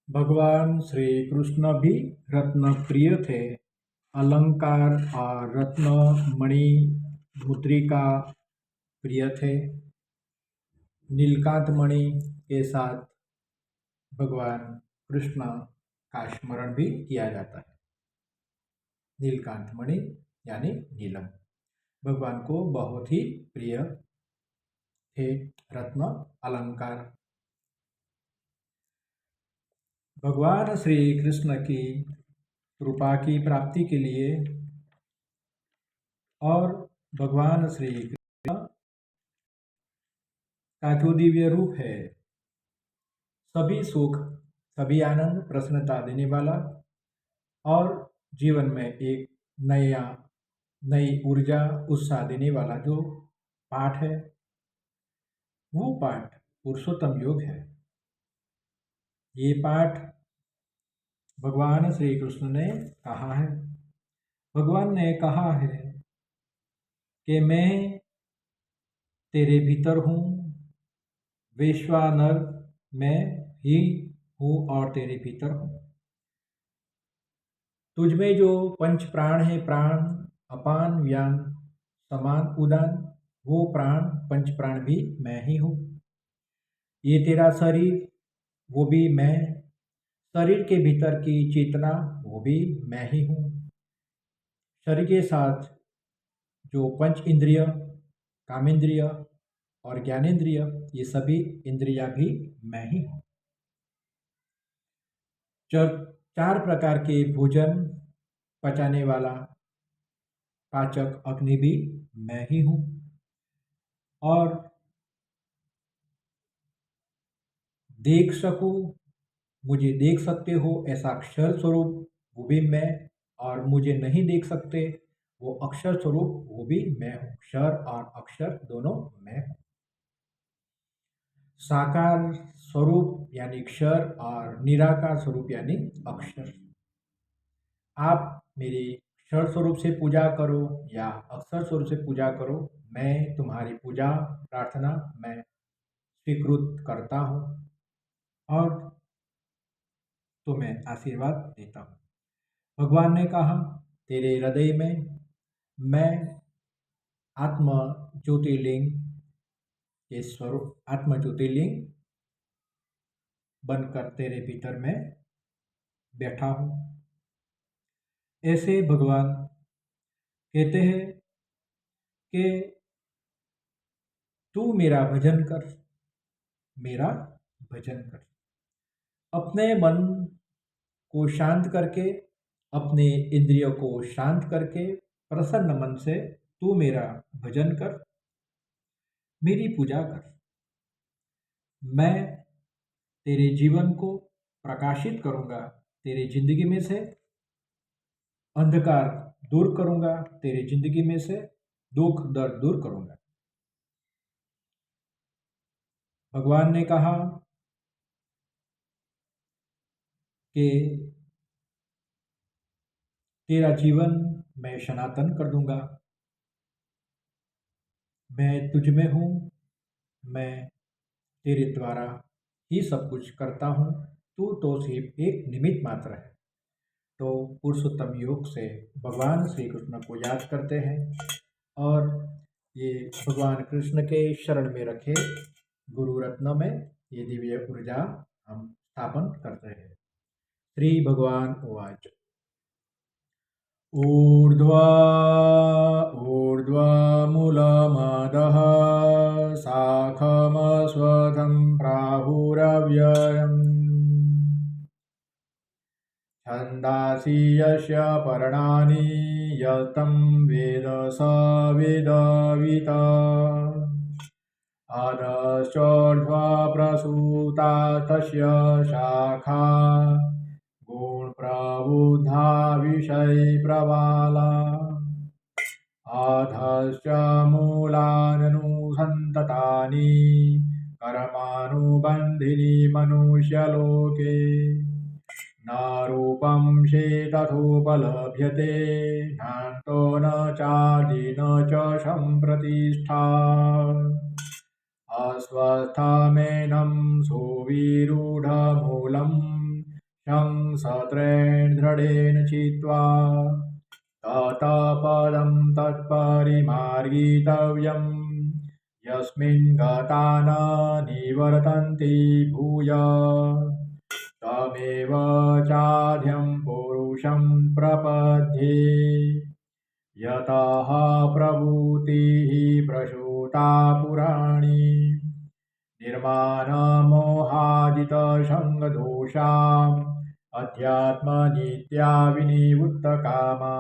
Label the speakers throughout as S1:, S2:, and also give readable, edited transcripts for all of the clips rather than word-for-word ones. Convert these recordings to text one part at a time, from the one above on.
S1: भगवान श्री कृष्ण भी रत्न प्रिय थे। अलंकार और रत्न मणि मुद्रिका प्रिय थे। नीलकांत मणि के साथ भगवान कृष्ण का स्मरण भी किया जाता है। नीलकांत मणि यानी नीलम भगवान को बहुत ही प्रिय थे। रत्न अलंकार भगवान श्री कृष्ण की कृपा की प्राप्ति के लिए और भगवान श्री कृष्ण का जो दिव्य रूप है, सभी सुख, सभी आनंद, प्रसन्नता देने वाला और जीवन में एक नई ऊर्जा, उत्साह देने वाला जो पाठ है, वो पाठ पुरुषोत्तम योग है। ये पाठ भगवान श्री कृष्ण ने कहा है। भगवान ने कहा है कि मैं तेरे भीतर हूँ, वैश्वानर मैं ही हूँ और तेरे भीतर हूँ। तुझमें जो पंच प्राण है, प्राण, अपान, व्यान, समान, उदान, वो प्राण, पंच प्राण भी मैं ही हूँ। ये तेरा शरीर, वो भी मैं। शरीर के भीतर की चेतना, वो भी मैं ही हूँ। शरीर के साथ जो पंच इंद्रिय, कामेंद्रिय और ज्ञानेंद्रिय, ये सभी इंद्रिया भी मैं ही हूँ। चार प्रकार के भोजन पचाने वाला पाचक अग्नि भी मैं ही हूँ। और देख सकूं, मुझे देख सकते हो ऐसा अक्षर स्वरूप, वो भी मैं। और मुझे नहीं देख सकते वो अक्षर स्वरूप, वो भी मैं हूँ। क्षर और अक्षर दोनों मैं हूँ। साकार स्वरूप यानी क्षर और निराकार स्वरूप यानी अक्षर। आप मेरे क्षर स्वरूप से पूजा करो या अक्षर स्वरूप से पूजा करो, मैं तुम्हारी पूजा प्रार्थना मैं स्वीकृत करता हूँ और तुम्हें आशीर्वाद देता हूँ। भगवान ने कहा, तेरे हृदय में मैं आत्म ज्योतिर्लिंग के स्वरूप, आत्म ज्योतिर्लिंग बनकर तेरे भीतर में बैठा हूँ। ऐसे भगवान कहते हैं कि तू मेरा भजन कर, मेरा भजन कर। अपने मन को शांत करके, अपने इंद्रियों को शांत करके, प्रसन्न मन से तू मेरा भजन कर, मेरी पूजा कर। मैं तेरे जीवन को प्रकाशित करूंगा, तेरे जिंदगी में से अंधकार दूर करूंगा, तेरे जिंदगी में से दुख दर्द दूर करूंगा। भगवान ने कहा कि तेरा जीवन मैं सनातन कर दूंगा। मैं तुझ में हूँ, मैं तेरे द्वारा ही सब कुछ करता हूँ, तू तो सिर्फ एक निमित्त मात्र है। तो पुरुषोत्तम योग से भगवान श्री कृष्ण को याद करते हैं और ये भगवान कृष्ण के शरण में रखे गुरु रत्न में ये दिव्य ऊर्जा हम स्थापन करते हैं। श्री भगवान उवाच। ऊर्ध्वा मूलमदः शाखमश्वत्थं प्राहुरव्ययम् छन्दांसि यस्य पर्णानि यतं वेद स वेदवित् अधश्चोर्ध्वा प्रसूता तस्य शाखा गुणप्रबुद्धा विषयप्रवाला अधश्च मूलान्यनुसन्ततानि कर्मानुबन्धीनि मनुष्यलोके न रूपं शेतथोपलभ्यते नान्तो न चादि न च सम्प्रतिष्ठा अस्वस्थमेनं सुविरूढमूलं शंसत्रेण दृढेन चित्वा ततः पदं तत्परिमार्गितव्यम् यस्मिन् गता न निवर्तन्ति भूय तमेव चाद्यं पुरुषं प्रपद्ये यतः प्रभूतिः प्रसूता पुराणी निर्माणमोहाजितसङ्गदोषाम् अध्यात्मनित्या विनिवृत्तकामा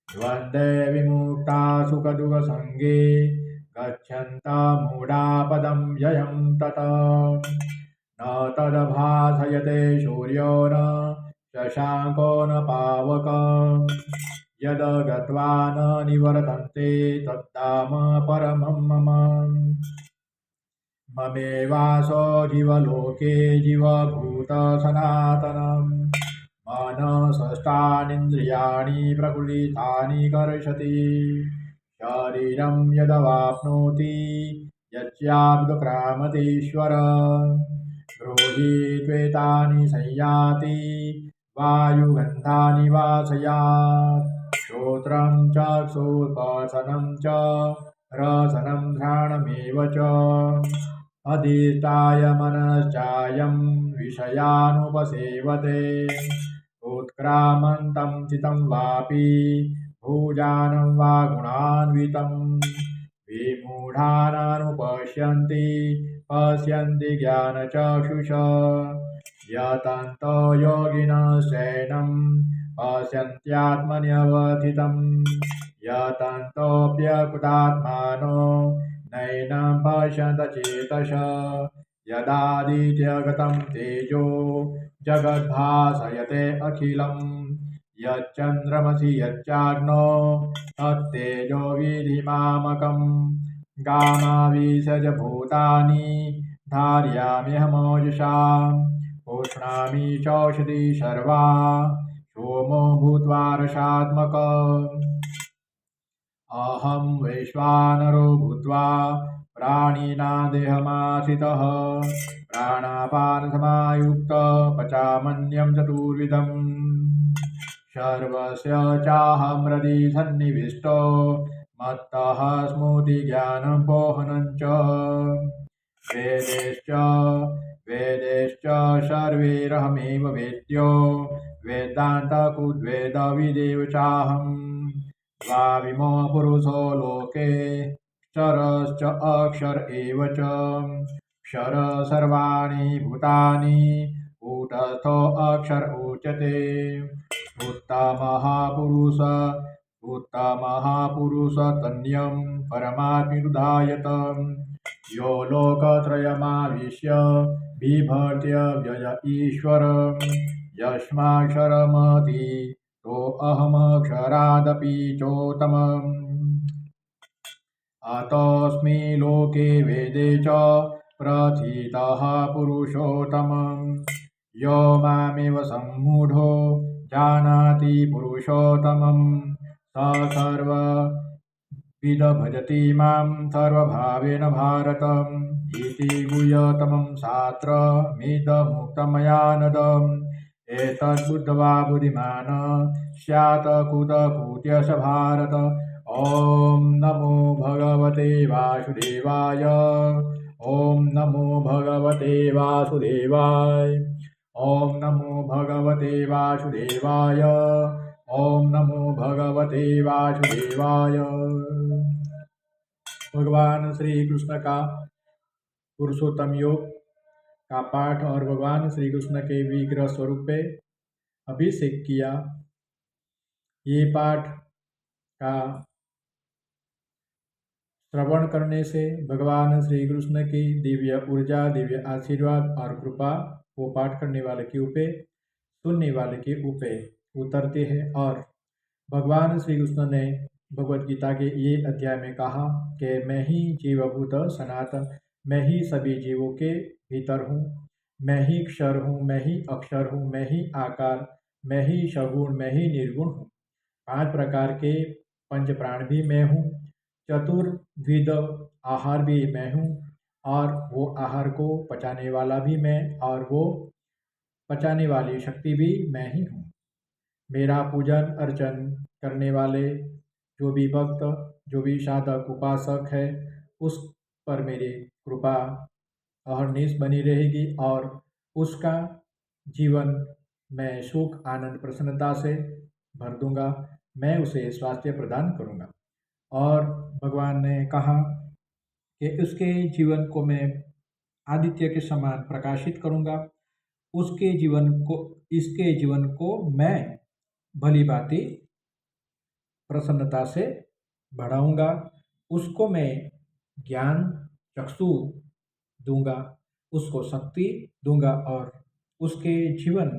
S1: द्वन्द्वे विमुक्ता सुखदुःखसङ्गे गच्छन्ता मूढा पदं ययं ततः न तद्भासयते सूर्यो न शशाङ्को न पावकः यद् गत्वा न निवर्तन्ते तद्धाम परमं मम ममेवासो जीवलोके जीवभूत सनातनम् मनसष्टानीन्द्रियाणि प्रकृतिस्थानि कर्षति शरीरं यदवाप्नोति यच्चाप्तक्रामतीश्वर ब्रूहि त्वेतानि संयाति वायुगन्धानि वासयात् श्रोत्रं चक्षुस्पर्शनं च रसनं घ्राणमेव च अधिष्ठाय मनश्चायं विषयानुपसेवते उत्क्रामन्तं चितं वापि भुजानं वा गुणान्वितं विमूढानानुपश्यन्ति पश्यन्ति ज्ञानचक्षुषा यतन्तो योगिनश्चैनं पश्यन्त्यात्मन्यवस्थितं यतन्तोऽप्यकृतात्मानो नैनं पश्यन्त चेतसा यदादित्यगतं तेजो जगद्भासयते अखिलम् यच्चन्द्रमसि यच्चाग्नो तत्तेजो विधिमामकम् गामाविसज भूतानि धारयाम्यहमोजसा पुष्णामि चौषधि सर्वा सोमो भूत्वा रसात्मकः अहं वैश्वानरो भूत्वा प्राणिनां देहमाश्रितः प्राणापानसमायुक्तः पचामन्यं चतुर्विधम् सर्वस्य चाहं हृदि सन्निविष्टो मत्तः स्मृतिज्ञानपोहनं च वेदैश्च सर्वैरहमेव वेद्यो वेदान्तकृद्वेदविदेव चाहम् द्वाविमो पुरुषो लोके क्षरश्च अक्षर एव च क्षर सर्वाणि भूतानि कूटस्थो अक्षर उच्यते उत्तमः पुरुष तन्यं परमात्मनुधायत यो लोकत्रयमाविश्य बिभर्त्य व्यय ईश्वर यस्माक्षरमति तो अहमक्षरादपि चोत्तमम् अतोऽस्मि लोके वेदे च प्रथितः पुरुषोत्तमम् यो मामेव सम्मूढो जानाति पुरुषोत्तमम् स सर्वविद भजति मां सर्वभावेन भारत इति गुह्यतमं शास्त्रमिदमुक्तमया नदम् एतद्बुद्ध्वा बुद्धिमान् स्यात् कुतकुत्यस भारत। ॐ नमो भगवते वासुदेवाय। ॐ नमो भगवते वासुदेवाय। ॐ नमो भगवते वासुदेवाय। ॐ नमो भगवते वासुदेवाय। भगवान श्री कृष्ण का पुरुषोत्तम योग का पाठ और भगवान श्री कृष्ण के विग्रह स्वरूप पे अभिषेक किया। ये पाठ का श्रवण करने से भगवान श्री कृष्ण की दिव्य ऊर्जा, दिव्य आशीर्वाद और कृपा वो पाठ करने वाले के ऊपर, सुनने वाले के ऊपर उतरती है। और भगवान श्री कृष्ण ने भगवद गीता के ये अध्याय में कहा कि मैं ही जीवभूत सनातन, मैं ही सभी जीवों के भीतर हूँ, मैं ही क्षर हूँ, मैं ही अक्षर हूँ, मैं ही आकार, मैं ही सगुण, मैं ही निर्गुण हूँ। 5 प्रकार के पंच प्राण भी मैं हूँ, चतुर्विध आहार भी मैं हूँ, और वो आहार को पचाने वाला भी मैं और वो पचाने वाली शक्ति भी मैं ही हूँ। मेरा पूजन अर्चन करने वाले जो भी भक्त, जो भी साधक उपासक है, उस पर मेरी कृपा अहरनिश बनी रहेगी और उसका जीवन मैं सुख आनंद प्रसन्नता से भर दूंगा। मैं उसे स्वास्थ्य प्रदान करूंगा। और भगवान ने कहा कि उसके जीवन को मैं आदित्य के समान प्रकाशित करूंगा। उसके जीवन को इसके जीवन को मैं भली भांति प्रसन्नता से बढ़ाऊंगा। उसको मैं ज्ञान चक्षु दूंगा, उसको शक्ति दूंगा और उसके जीवन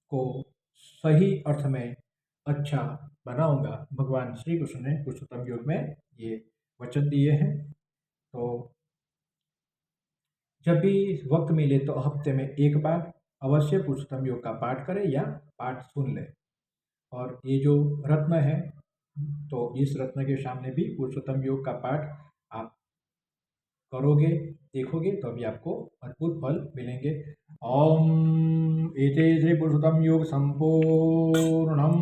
S1: को सही अर्थ में अच्छा बनाऊंगा। भगवान श्री कृष्ण ने पुरुषोत्तम योग में ये वचन दिए हैं। तो जब भी वक्त मिले तो हफ्ते में एक बार अवश्य पुरुषोत्तम योग का पाठ करें या पाठ सुन लें। और ये जो रत्न है, तो इस रत्न के सामने भी पुरुषोत्तम योग का पाठ आप करोगे, देखोगे तो अभी आपको अद्भुत फल मिलेंगे। ओम एते श्री पुरुषोत्तम योग संपूर्णम।